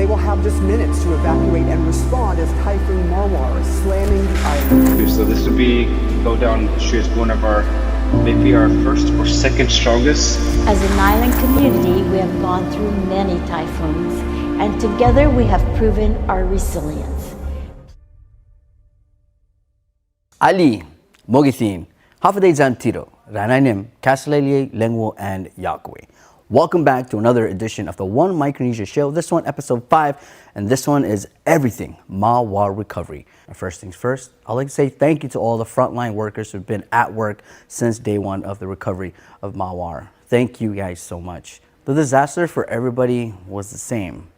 will have just minutes to evacuate and respond as Typhoon Mawar is slamming the island. So this will go down the street as one of maybe our first or second strongest. As an island community, we have gone through many typhoons, and together we have proven our resilience. Ali, Mogisin, Hafaday Zantiro, Rananim, Kaslelie, Lengwo, and Yakwe. Welcome back to another edition of the One Micronesia Show. This one, episode 5, and this one is everything Mawar recovery. And first things first, I'd like to say thank you to all the frontline workers who've been at work since day one of the recovery of Mawar. Thank you guys so much. The disaster for everybody was the same,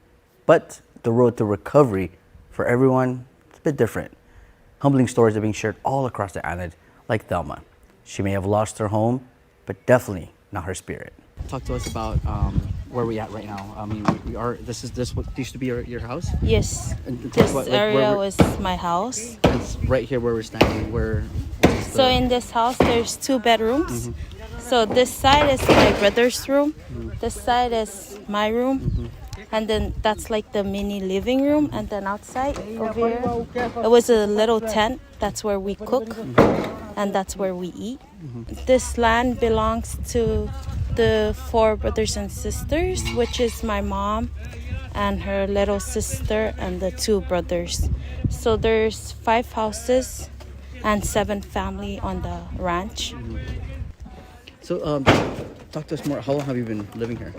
but the road to recovery for everyone is a bit different. Humbling stories are being shared all across the island, like Thelma. She may have lost her home, but definitely not her spirit. Talk to us about where we're at right now. I mean, this what used to be your house? Yes. This area was my house. It's right here where we're standing. So in this house, there's 2 bedrooms. So this side is my brother's room. This side is my room. And then that's like the mini living room. And then outside over here, it was a little tent. That's where we cook. And that's where we eat. This land belongs to the 4 brothers and sisters, which is my mom and her little sister and the 2 brothers. So there's 5 houses and 7 family on the ranch. So talk to us more. How long have you been living here?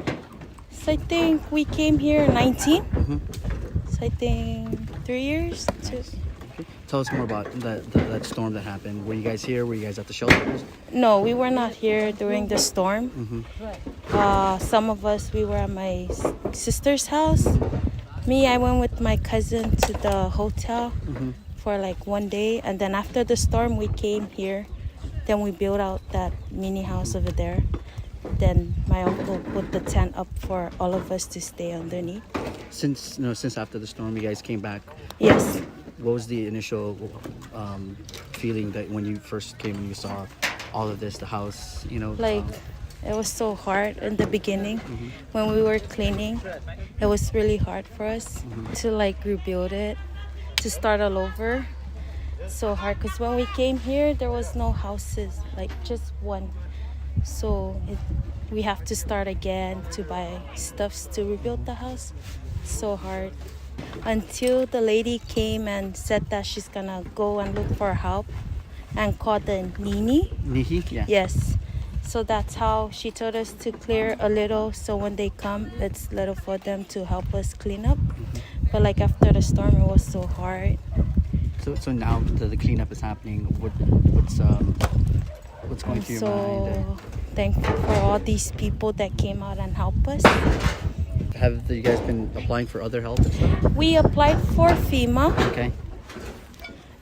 So I think we came here 19. So I think 3 years. Tell us more about that storm that happened. Were you guys here? Were you guys at the shelters? No, we were not here during the storm. Some of us, we were at my sister's house. Me, I went with my cousin to the hotel for like 1 day. And then after the storm, we came here. Then we built out that mini house over there. Then my uncle put the tent up for all of us to stay underneath. Since after the storm, you guys came back? Yes. What was the initial feeling that when you first came and you saw all of this, the house, Like, it was so hard in the beginning. When we were cleaning, it was really hard for us to like rebuild it, to start all over. So hard, because when we came here, there was no houses, like just one. So we have to start again to buy stuffs to rebuild the house. So hard. Until the lady came and said that she's gonna go and look for help and call the Nihi? Yeah. Yes. So that's how she told us to clear a little, so when they come, it's little for them to help us clean up. But like after the storm, it was so hard. So now the cleanup is happening. What's going through your mind? So thankful for all these people that came out and helped us. Have you guys been applying for other help and stuff? We applied for FEMA. Okay.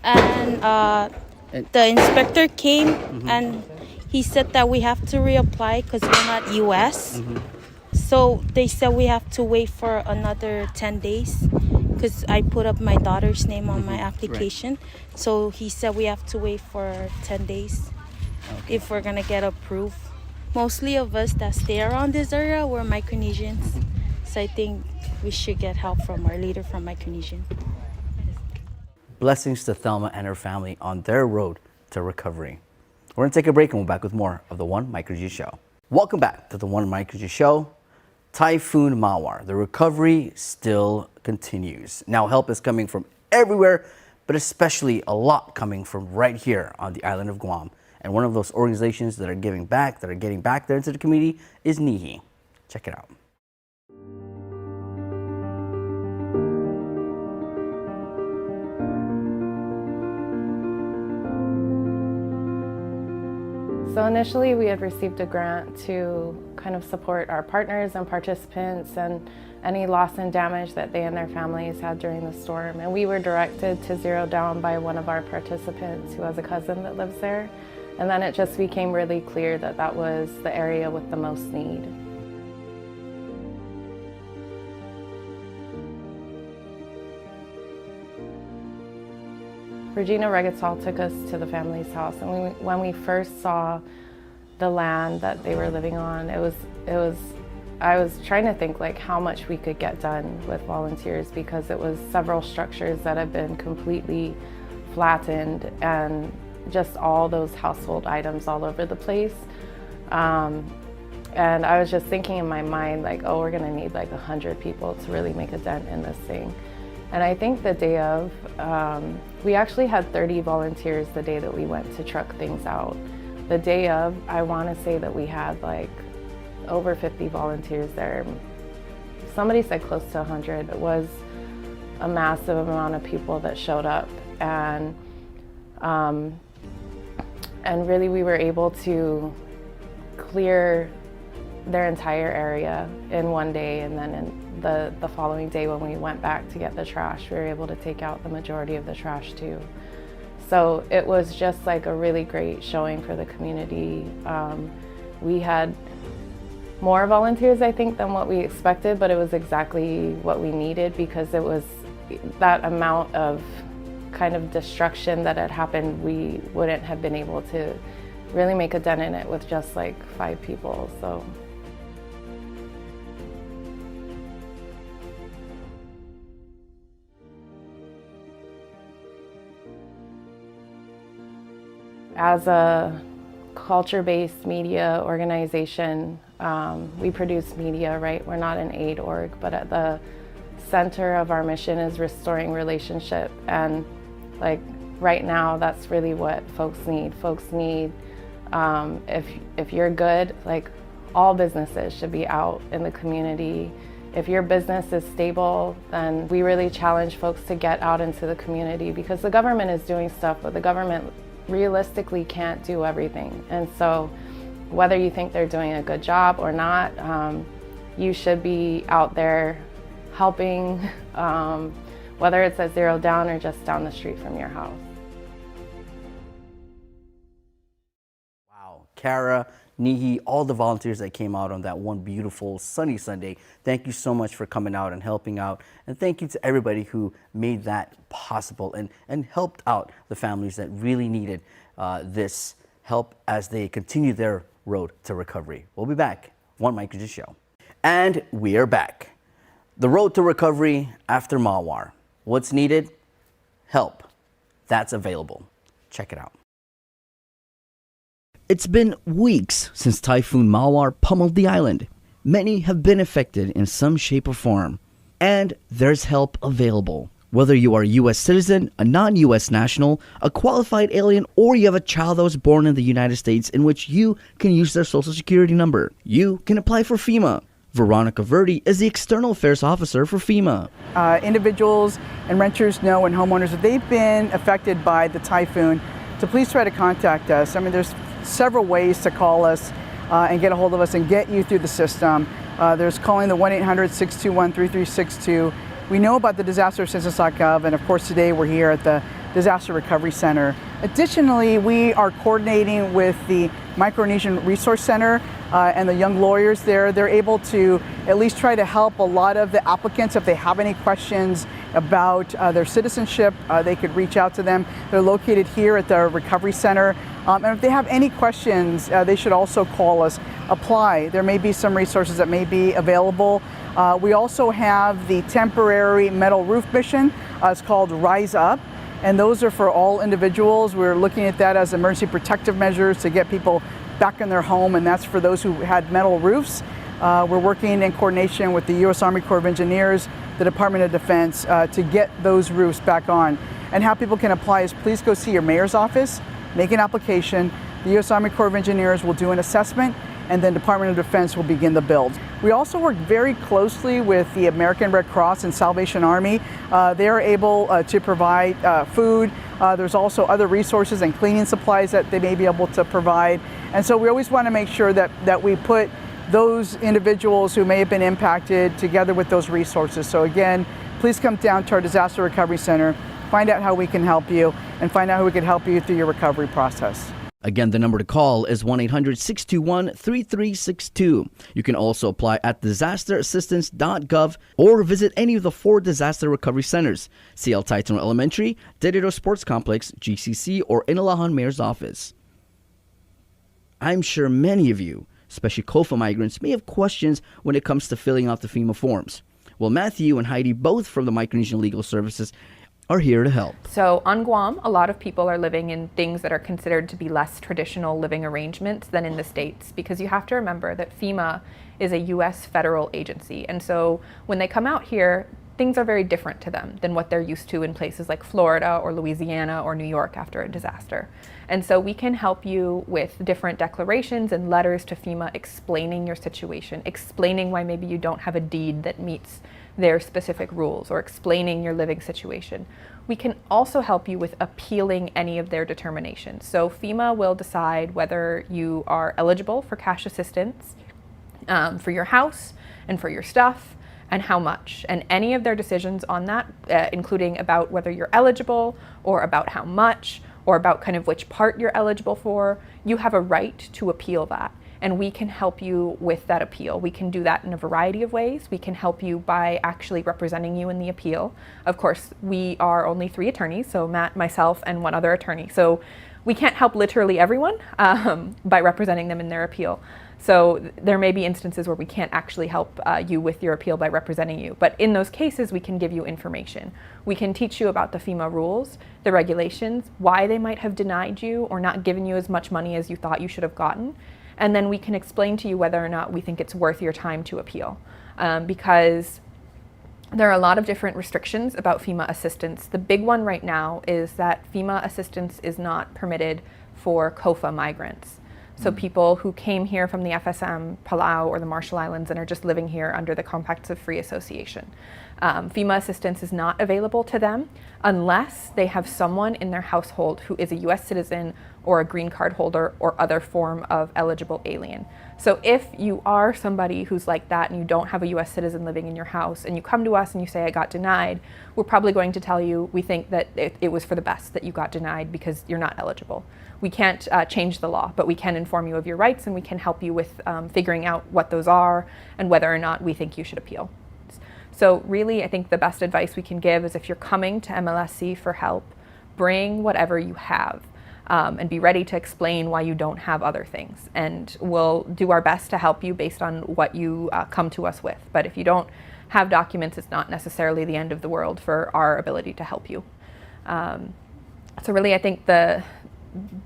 And the inspector came and he said that we have to reapply because we're not U.S. So they said we have to wait for another 10 days because I put up my daughter's name on my application. Right. So he said we have to wait for 10 days if we're going to get approved. Mostly of us that stay around this area, we're Micronesians. So I think we should get help from our leader from Micronesian. Blessings to Thelma and her family on their road to recovery. We're going to take a break and we'll be back with more of the One Micronesia Show. Welcome back to the One Micronesia Show. Typhoon Mawar. The recovery still continues. Now help is coming from everywhere, but especially a lot coming from right here on the island of Guam. And one of those organizations that are giving back, that are getting back there into the community is Nihi. Check it out. So initially we had received a grant to kind of support our partners and participants and any loss and damage that they and their families had during the storm. And we were directed to Zero Down by one of our participants who has a cousin that lives there. And then it just became really clear that that was the area with the most need. Regina Regatal took us to the family's house, and when we first saw the land that they were living on, it was I was trying to think like how much we could get done with volunteers, because it was several structures that had been completely flattened and just all those household items all over the place. And I was just thinking in my mind like, oh, we're gonna need like 100 people to really make a dent in this thing. And I think the day of, we actually had 30 volunteers the day that we went to truck things out. The day of, I wanna say that we had like over 50 volunteers there. Somebody said close to 100. It was a massive amount of people that showed up, and really we were able to clear their entire area in one day, and then in the following day when we went back to get the trash, we were able to take out the majority of the trash too. So it was just like a really great showing for the community. We had more volunteers, I think, than what we expected, but it was exactly what we needed, because it was that amount of kind of destruction that had happened. We wouldn't have been able to really make a dent in it with just like 5 people. So. As a culture-based media organization, we produce media, right? We're not an aid org, but at the center of our mission is restoring relationship. And like right now, that's really what folks need. Folks need, if you're good, like all businesses should be out in the community. If your business is stable, then we really challenge folks to get out into the community, because the government is doing stuff, but the government realistically can't do everything. And so whether you think they're doing a good job or not, you should be out there helping, whether it's at Zero Down or just down the street from your house. Wow, Kara, Nihi, all the volunteers that came out on that one beautiful sunny Sunday, thank you so much for coming out and helping out. And thank you to everybody who made that possible and helped out the families that really needed this help as they continue their road to recovery. We'll be back. One Micronesia Show. And we are back. The road to recovery after Mawar. What's needed? Help. That's available. Check it out. It's been weeks since Typhoon Mawar pummeled the island. Many have been affected in some shape or form. And there's help available. Whether you are a U.S. citizen, a non-U.S. national, a qualified alien, or you have a child that was born in the United States in which you can use their social security number, you can apply for FEMA. Veronica Verdi is the External Affairs Officer for FEMA. Individuals and renters know, and homeowners, if they've been affected by the typhoon, to please try to contact us. I mean, there's several ways to call us and get a hold of us and get you through the system. There's calling the 1-800-621-3362. We know about the disaster-assistance.gov, and of course today we're here at the Disaster Recovery Center. Additionally, we are coordinating with the Micronesian Resource Center and the young lawyers there. They're able to at least try to help a lot of the applicants. If they have any questions about their citizenship, they could reach out to them. They're located here at the Recovery Center. And if they have any questions, they should also call us. Apply. There may be some resources that may be available. We also have the temporary metal roof mission. It's called Rise Up, and those are for all individuals. We're looking at that as emergency protective measures to get people back in their home, and that's for those who had metal roofs. We're working in coordination with the U.S. Army Corps of Engineers, the Department of Defense, to get those roofs back on. And how people can apply is please go see your mayor's office, make an application. The U.S. Army Corps of Engineers will do an assessment, and then Department of Defense will begin the build. We also work very closely with the American Red Cross and Salvation Army. They are able to provide food. There's also other resources and cleaning supplies that they may be able to provide. And so we always want to make sure that we put those individuals who may have been impacted together with those resources. So again, please come down to our Disaster Recovery Center, find out how we can help you, and find out how we can help you through your recovery process. Again, the number to call is 1-800-621-3362. You can also apply at disasterassistance.gov or visit any of the 4 disaster recovery centers: CL Titan Elementary, Diderot Sports Complex, GCC, or Inalahan Mayor's Office. I'm sure many of you especially COFA migrants, may have questions when it comes to filling out the FEMA forms. Well, Matthew and Heidi, both from the Micronesian Legal Services, are here to help. So on Guam, a lot of people are living in things that are considered to be less traditional living arrangements than in the States, because you have to remember that FEMA is a U.S. federal agency. And so when they come out here, things are very different to them than what they're used to in places like Florida or Louisiana or New York after a disaster. And so we can help you with different declarations and letters to FEMA explaining your situation, explaining why maybe you don't have a deed that meets their specific rules, or explaining your living situation. We can also help you with appealing any of their determinations. So FEMA will decide whether you are eligible for cash assistance for your house and for your stuff, and how much. And any of their decisions on that, including about whether you're eligible, or about how much, or about kind of which part you're eligible for, you have a right to appeal that. And we can help you with that appeal. We can do that in a variety of ways. We can help you by actually representing you in the appeal. Of course, we are only 3 attorneys, so Matt, myself, and 1 other attorney. So we can't help literally everyone by representing them in their appeal. So there may be instances where we can't actually help you with your appeal by representing you. But in those cases, we can give you information. We can teach you about the FEMA rules, the regulations, why they might have denied you or not given you as much money as you thought you should have gotten. And then we can explain to you whether or not we think it's worth your time to appeal. Because there are a lot of different restrictions about FEMA assistance. The big one right now is that FEMA assistance is not permitted for COFA migrants. So people who came here from the FSM, Palau, or the Marshall Islands and are just living here under the Compacts of Free Association. FEMA assistance is not available to them unless they have someone in their household who is a US citizen or a green card holder or other form of eligible alien. So if you are somebody who's like that and you don't have a US citizen living in your house and you come to us and you say, I got denied, we're probably going to tell you we think that it was for the best that you got denied because you're not eligible. We can't change the law, but we can inform you of your rights and we can help you with figuring out what those are and whether or not we think you should appeal. So really, I think the best advice we can give is if you're coming to MLSC for help, bring whatever you have and be ready to explain why you don't have other things. And we'll do our best to help you based on what you come to us with. But if you don't have documents, it's not necessarily the end of the world for our ability to help you. So really, I think the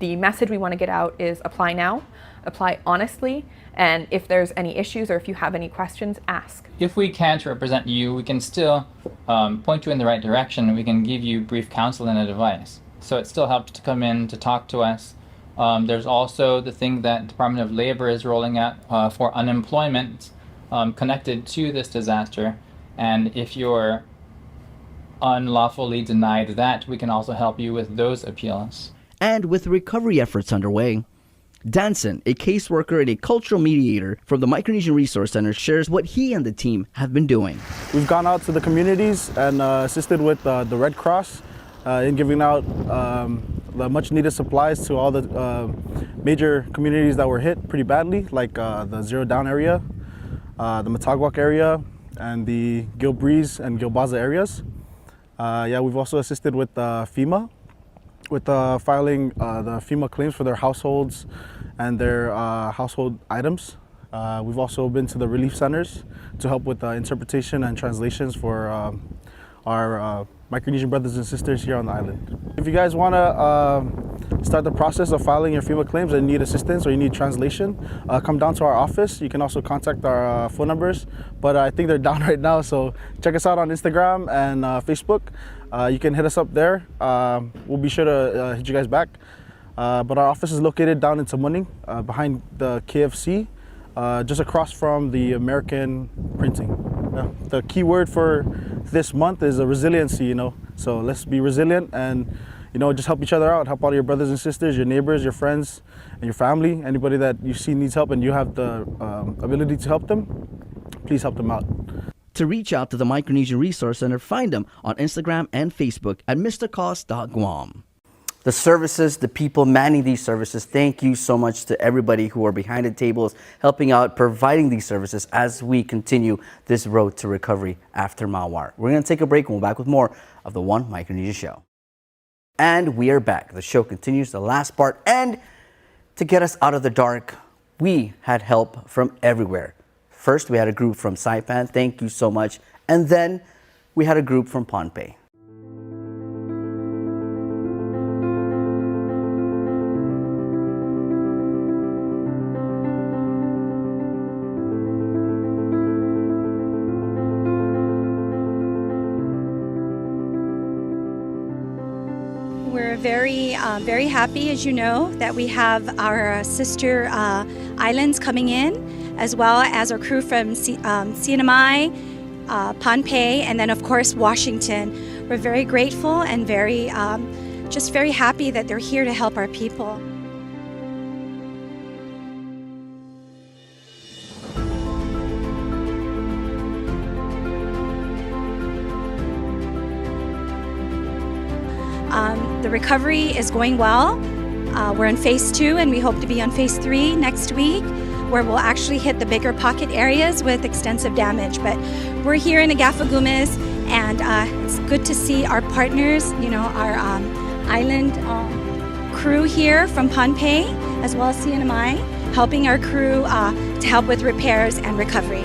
message we want to get out is apply now, apply honestly, and if there's any issues or if you have any questions, ask. If we can't represent you, we can still point you in the right direction, and we can give you brief counsel and advice. So it still helps to come in to talk to us. There's also the thing that Department of Labor is rolling out for unemployment connected to this disaster, and if you're unlawfully denied that, we can also help you with those appeals. And with recovery efforts underway, Danson, a caseworker and a cultural mediator from the Micronesian Resource Center, shares what he and the team have been doing. We've gone out to the communities and assisted with the Red Cross in giving out the much needed supplies to all the major communities that were hit pretty badly, like the Zero Down area, the Matagwak area, and the Gil Breeze and Gilbaza areas. Yeah, we've also assisted with FEMA, with filing the FEMA claims for their households and their household items. We've also been to the relief centers to help with interpretation and translations for our Micronesian brothers and sisters here on the island. If you guys want to start the process of filing your FEMA claims and need assistance or you need translation, come down to our office. You can also contact our phone numbers, but I think they're down right now, so check us out on Instagram and Facebook. You can hit us up there. We'll be sure to hit you guys back. But our office is located down in Tamuning, behind the KFC, just across from the American Printing. The key word for this month is resiliency, you know. So let's be resilient and, you know, just help each other out. Help all your brothers and sisters, your neighbors, your friends, and your family. Anybody that you see needs help and you have the ability to help them, please help them out. To reach out to the Micronesian Resource Center, find them on Instagram and Facebook at mrcost.guam. The services, the people manning these services, thank you so much to everybody who are behind the tables, helping out, providing these services as we continue this road to recovery after Mawar. We're going to take a break and we'll be back with more of the One Micronesia Show. And we are back. The show continues, the last part, and to get us out of the dark, we had help from everywhere. First, we had a group from Saipan, thank you so much. And then we had a group from Pohnpei. We're very happy, as you know, that we have our sister islands coming in, as well as our crew from CNMI, Pohnpei, and then of course Washington. We're very grateful and just very happy that they're here to help our people. The recovery is going well. We're in phase 2 and we hope to be on phase 3 next week, where we'll actually hit the bigger pocket areas with extensive damage. But we're here in Agafagumas, and it's good to see our partners, our island crew here from Pohnpei, as well as CNMI, helping our crew to help with repairs and recovery.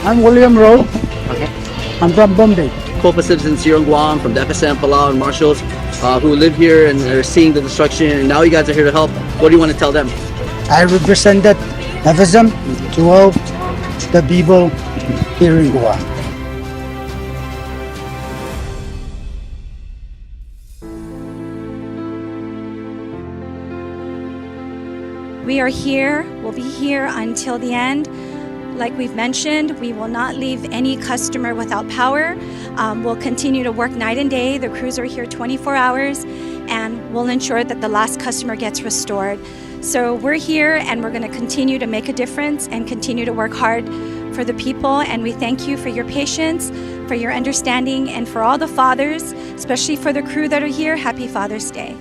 I'm William Rowe. Okay. I'm from Bombay. Copa citizens here in Guam from the FSM, Falan, and marshals who live here and are seeing the destruction, and now you guys are here to help. What do you want to tell them? I represented FSM to help the people here in Guam. We are here, we'll be here until the end. Like we've mentioned, we will not leave any customer without power. We'll continue to work night and day. The crews are here 24 hours, and we'll ensure that the last customer gets restored. So we're here, and we're going to continue to make a difference and continue to work hard for the people. And we thank you for your patience, for your understanding, and for all the fathers, especially for the crew that are here. Happy Father's Day.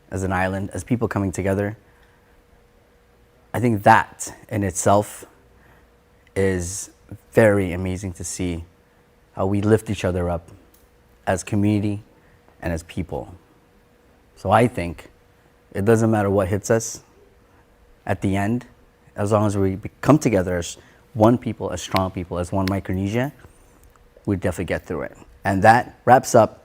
As an island, as people coming together, I think that in itself is very amazing to see how we lift each other up as community and as people. So I think it doesn't matter what hits us at the end, as long as we come together as one people, as strong people, as one Micronesia, we definitely get through it. And that wraps up